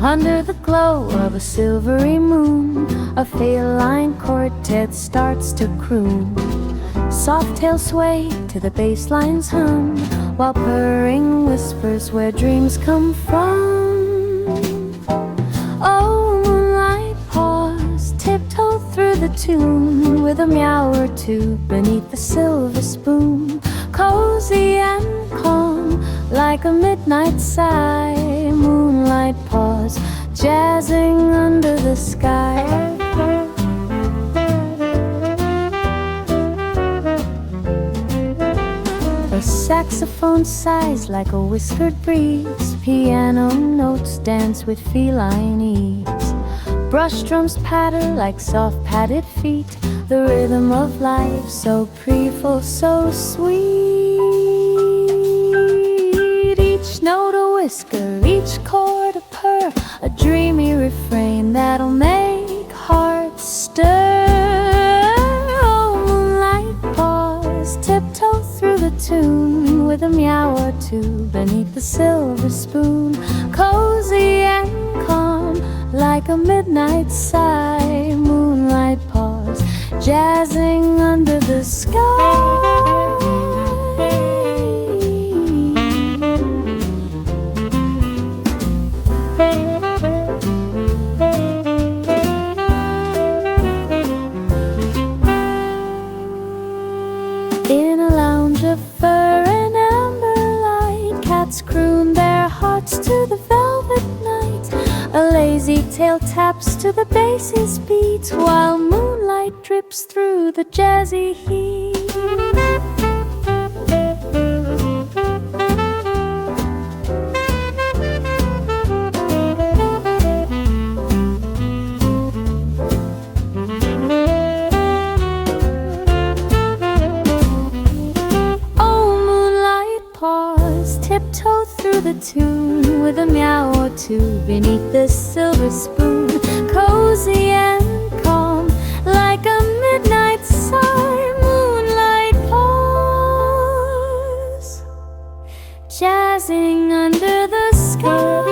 Under the glow of a silvery moon, a feline quartet starts to croon. Soft tails sway to the bass line's hum, while purring whispers where dreams come from. Oh, moonlight, pause, tiptoe through the tune, with a meow or two beneath the silver spoon. Cozy and calm, like a midnight sigh. Moonlight, pause, jazzing under the sky. A saxophone sighs like a whispered breeze. Piano notes dance with feline ease. Brush drums patter like soft padded feet. The rhythm of life so playful, so sweet. Each note a whisker, each chord a purr, a dreamy refrain that'll make hearts stir. Oh, moonlight, pause, tiptoe through the tune, with a meow or two beneath the silver spoon. Cozy and calm, like a midnight sigh. Moonlight, pause, jazzing under the sky. In a lounge of fur and amber light, cats croon their hearts to the velvet night. A lazy tail taps to the bass's beat, while moonlight drips through the jazzy heat. Tiptoe through the tune, with a meow or two beneath the silver spoon. Cozy and calm, like a midnight sigh. Moonlight, pause, jazzing under the sky.